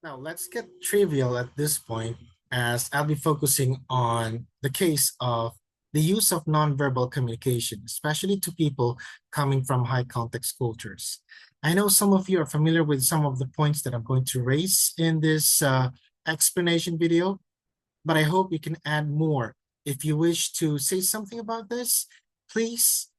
Now, let's get trivial at this point, as I'll be focusing on the case of the use of nonverbal communication, especially to people coming from high context cultures. I know some of you are familiar with some of the points that I'm going to raise in this explanation video, but I hope you can add more. If you wish to say something about this, please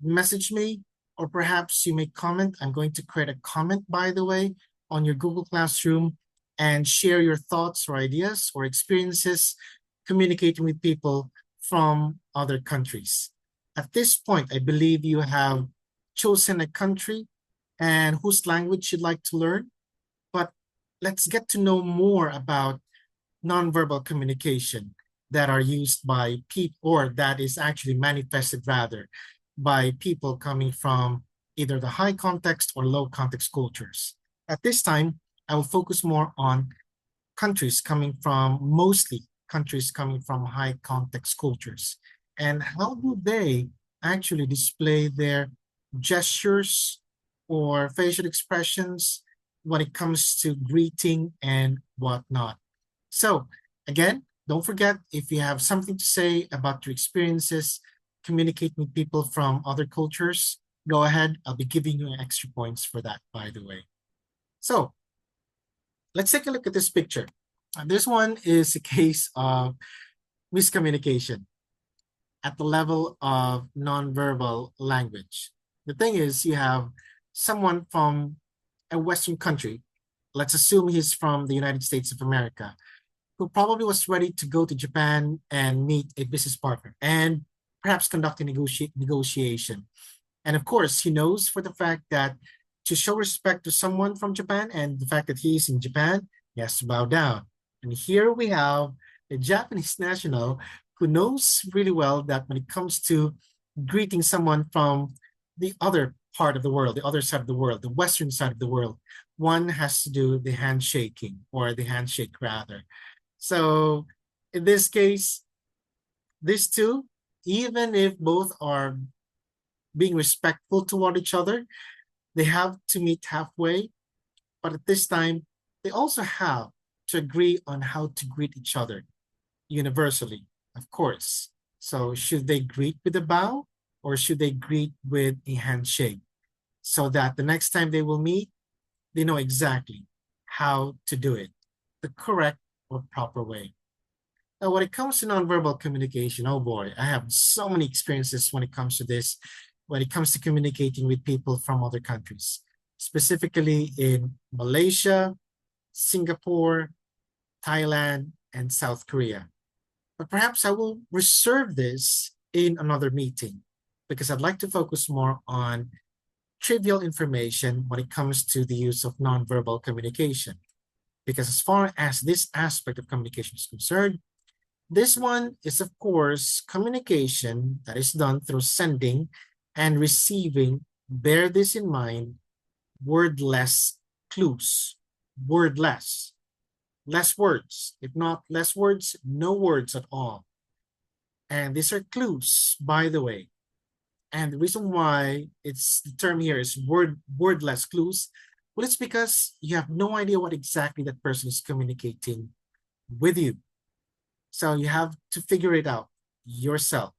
message me, or perhaps you may comment. I'm going to create a comment, by the way, on your Google Classroom and share your thoughts or ideas or experiences communicating with people from other countries. At this point, I believe you have chosen a country and whose language you'd like to learn, but let's get to know more about nonverbal communication that are used by people, or that is actually manifested rather by people coming from either the high context or low context cultures. At this time, I will focus more on mostly countries coming from high context cultures. And how do they actually display their gestures or facial expressions when it comes to greeting and whatnot? So again, don't forget, if you have something to say about your experiences communicating with people from other cultures, go ahead. I'll be giving you extra points for that, by the way. So let's take a look at this picture. This one is a case of miscommunication at the level of nonverbal language. The thing is, you have someone from a Western country, let's assume he's from the United States of America, who probably was ready to go to Japan and meet a business partner and perhaps conduct a negotiation. And of course, he knows for the fact that to show respect to someone from Japan and the fact that he is in Japan, he has to bow down. And here we have a Japanese national who knows really well that when it comes to greeting someone from the other part of the world, the other side of the world, the Western side of the world, one has to do the handshaking, or the handshake rather. So in this case, these two, even if both are being respectful toward each other, they have to meet halfway. But at this time, they also have to agree on how to greet each other universally, of course. So should they greet with a bow, or should they greet with a handshake, so that the next time they will meet, they know exactly how to do it the correct or proper way. Now, when it comes to nonverbal communication, oh boy, I have so many experiences when it comes to this, when it comes to communicating with people from other countries, specifically in Malaysia, Singapore, Thailand, and South Korea. But perhaps I will reserve this in another meeting, because I'd like to focus more on trivial information when it comes to the use of nonverbal communication. Because as far as this aspect of communication is concerned, this one is, of course, communication that is done through sending and receiving, bear this in mind, wordless clues. Wordless. Less words. If not less words, no words at all. And these are clues, by the way. And the reason why it's the term here is wordless clues, well, it's because you have no idea what exactly that person is communicating with you. So you have to figure it out yourself.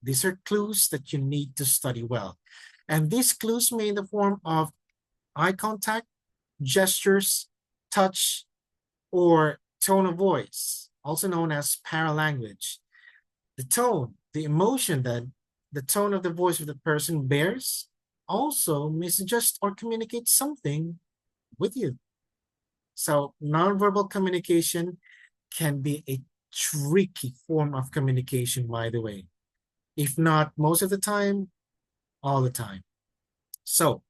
These are clues that you need to study well. And these clues may in the form of eye contact, gestures, touch, or tone of voice, also known as paralanguage. The tone, the emotion that the tone of the voice of the person bears also may suggest or communicate something with you. So nonverbal communication can be a tricky form of communication, by the way. If not most of the time, all the time. So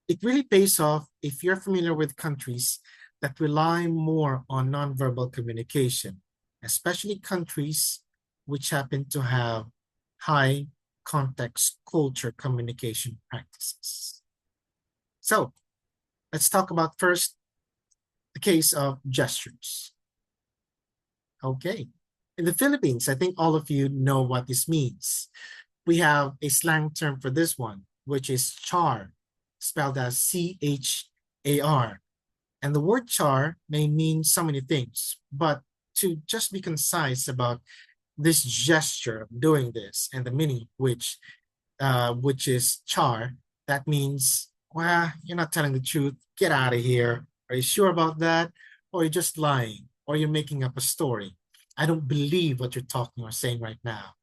it really pays off if you're familiar with countries that rely more on nonverbal communication, especially countries which happen to have high context culture communication practices. So let's talk about first the case of gestures. Okay. In the Philippines, I think all of you know what this means. We have a slang term for this one, which is char, spelled as CHAR. And the word char may mean so many things, but to just be concise about this gesture of doing this and the meaning which is char, that means, well, you're not telling the truth. Get out of here. Are you sure about that? Or you're just lying, or you're making up a story. I don't believe what you're talking or saying right now.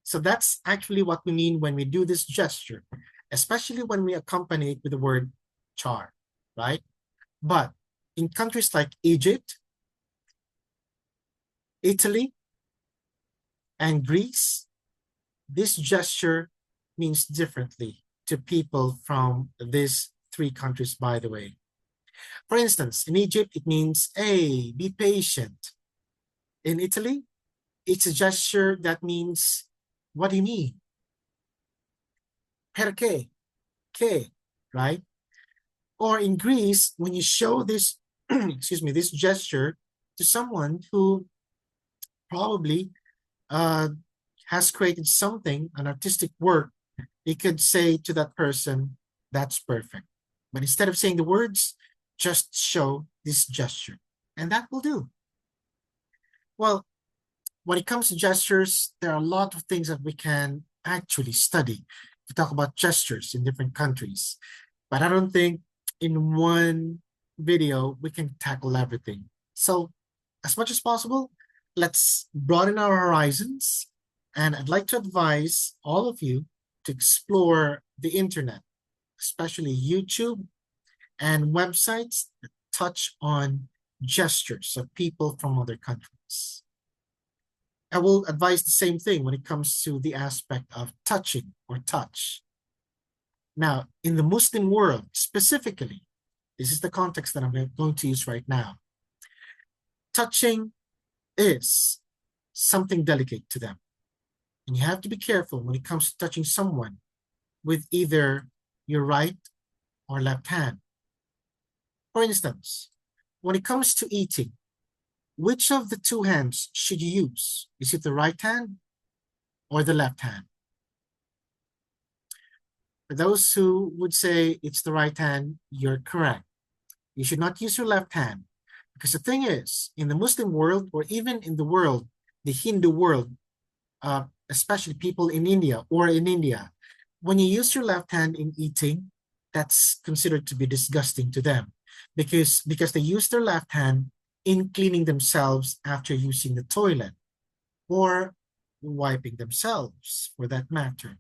So that's actually what we mean when we do this gesture, especially when we accompany it with the word char, right? But in countries like Egypt, Italy, and Greece, this gesture means differently to people from these three countries, by the way. For instance, in Egypt, it means, hey, be patient. In Italy, it's a gesture that means, what do you mean? Perché? Che? Right? Or in Greece, when you show this, excuse me, this gesture to someone who probably uh, has created something, an artistic work, you could say to that person, that's perfect. But instead of saying the words, just show this gesture. And that will do. Well, when it comes to gestures, there are a lot of things that we can actually study to talk about gestures in different countries. But I don't think in one video we can tackle everything. So, as much as possible, let's broaden our horizons. And I'd like to advise all of you to explore the internet, especially YouTube and websites that touch on gestures of people from other countries. I will advise the same thing when it comes to the aspect of touching or touch. Now, in the Muslim world specifically, this is the context that I'm going to use right now. Touching is something delicate to them. And you have to be careful when it comes to touching someone with either your right or left hand. For instance, when it comes to eating, which of the two hands should you use? Is it the right hand or the left hand? For those who would say it's the right hand, you're correct. You should not use your left hand. Because the thing is, in the Muslim world, or even in the world, the Hindu world, especially people in India or in India, when you use your left hand in eating, that's considered to be disgusting to them because they use their left hand in cleaning themselves after using the toilet or wiping themselves for that matter.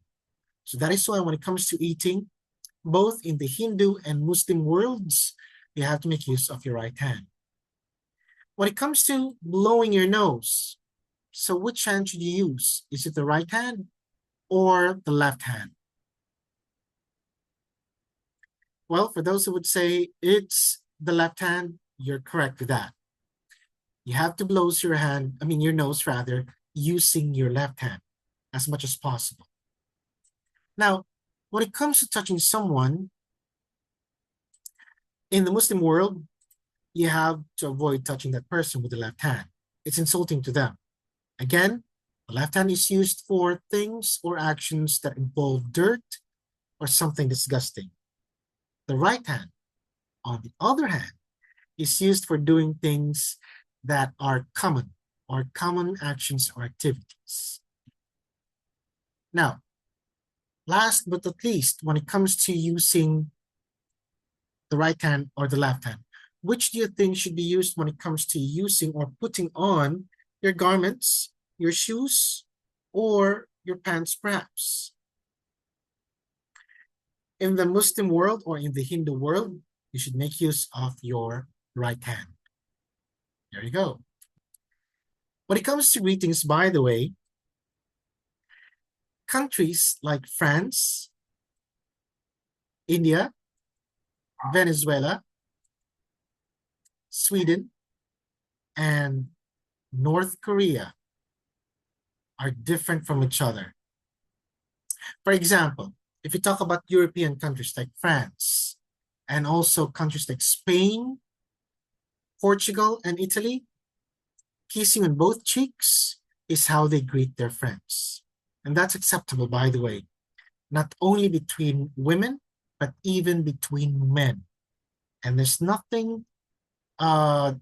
So that is why when it comes to eating, both in the Hindu and Muslim worlds, you have to make use of your right hand. When it comes to blowing your nose, so which hand should you use? Is it the right hand or the left hand? Well, for those who would say it's the left hand, you're correct with that. You have to blow your nose rather, using your left hand as much as possible. Now, when it comes to touching someone in the Muslim world, you have to avoid touching that person with the left hand. It's insulting to them. Again, the left hand is used for things or actions that involve dirt or something disgusting. The right hand, on the other hand, is used for doing things that are common or common actions or activities. Now, last but not least, when it comes to using the right hand or the left hand, which do you think should be used when it comes to using or putting on your garments, your shoes, or your pants perhaps? In the Muslim world or in the Hindu world, you should make use of your right hand. There you go. When it comes to greetings, by the way, countries like France, India, Venezuela, Sweden, and North Korea are different from each other. For example, if you talk about European countries like France, and also countries like Spain, Portugal, and Italy, kissing on both cheeks is how they greet their friends. And that's acceptable, by the way, not only between women, but even between men. And there's nothing uh,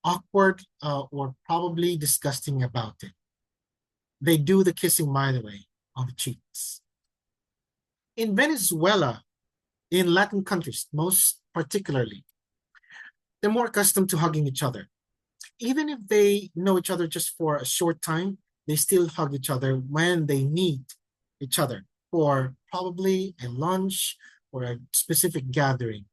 awkward or probably disgusting about it. They do the kissing, by the way, on the cheeks. In Venezuela, in Latin countries, most particularly, they're more accustomed to hugging each other. Even if they know each other just for a short time, they still hug each other when they meet each other for probably a lunch or a specific gathering.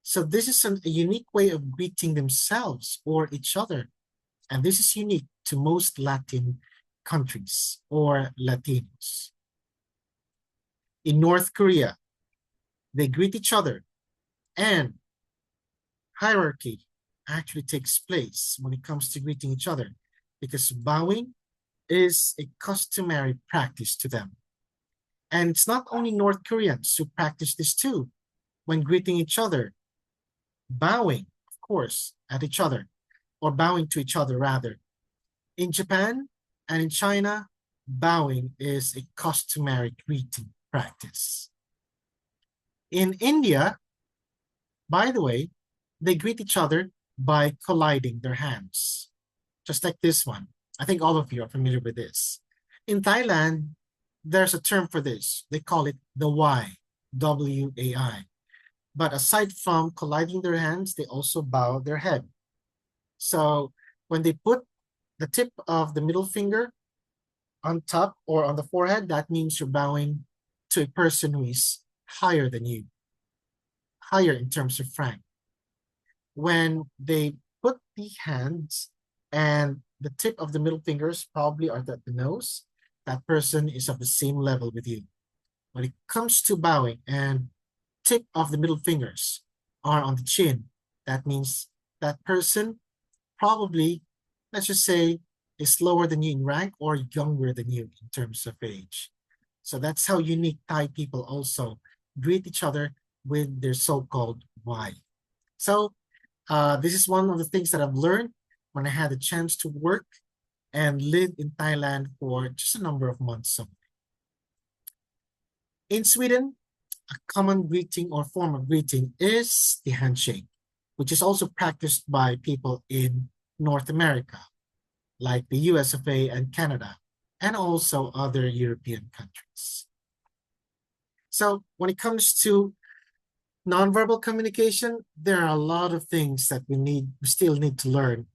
So this is a unique way of greeting themselves or each other. And this is unique to most Latin countries or Latinos. In North Korea, they greet each other, and hierarchy actually takes place when it comes to greeting each other, because bowing is a customary practice to them. And it's not only North Koreans who practice this too. When greeting each other, bowing, of course, at each other, or bowing to each other rather. In Japan and in China, bowing is a customary greeting practice. In India, by the way, they greet each other by colliding their hands, just like this one. I think all of you are familiar with this. In Thailand, there's a term for this. They call it the Y, W-A-I. But aside from colliding their hands, they also bow their head. So when they put the tip of the middle finger on top or on the forehead, that means you're bowing to a person who is higher than you, higher in terms of rank. When they put the hands and the tip of the middle fingers probably are at the nose, that person is of the same level with you. When it comes to bowing and tip of the middle fingers are on the chin, that means that person probably, let's just say, is lower than you in rank or younger than you in terms of age. So that's how unique Thai people also greet each other with their so-called Y. So this is one of the things that I've learned when I had a chance to work and live in Thailand for just a number of months. So in Sweden, a common greeting or form of greeting is the handshake, which is also practiced by people in North America, like the US of A and Canada, and also other European countries. So when it comes to nonverbal communication, there are a lot of things that we still need to learn.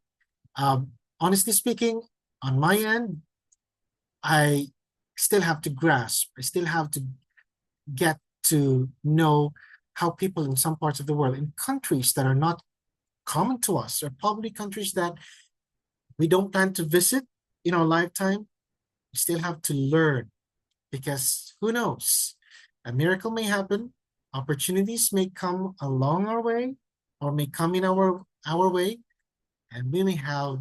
Honestly speaking, on my end, I still have to grasp, I still have to get to know how people in some parts of the world, in countries that are not common to us, or probably countries that we don't plan to visit in our lifetime, we still have to learn, because who knows? A miracle may happen, opportunities may come along our way, or may come in our way, and we may have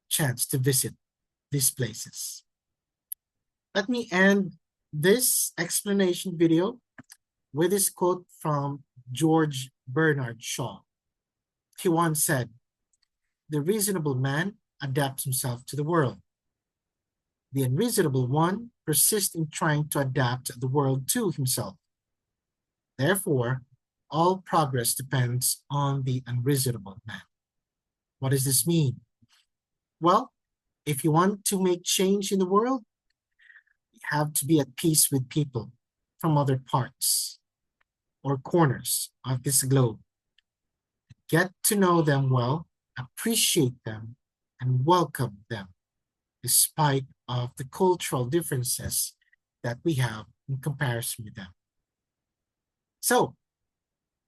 chance to visit these places. Let me end this explanation video with this quote from George Bernard Shaw. He once said, "The reasonable man adapts himself to the world. The unreasonable one persists in trying to adapt the world to himself. Therefore, all progress depends on the unreasonable man." What does this mean? Well, if you want to make change in the world, you have to be at peace with people from other parts or corners of this globe. Get to know them well, appreciate them, and welcome them, despite of the cultural differences that we have in comparison with them. So,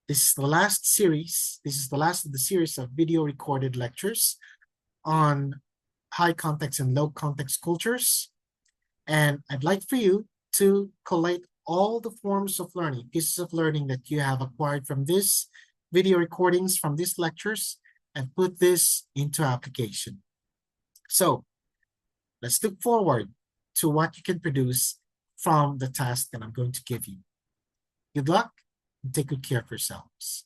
this is the last series. This is the last of the series of video recorded lectures on high context and low context cultures. And I'd like for you to collate all the forms of learning, pieces of learning that you have acquired from this video recordings, from these lectures, and put this into application. So let's look forward to what you can produce from the task that I'm going to give you. Good luck and take good care of yourselves.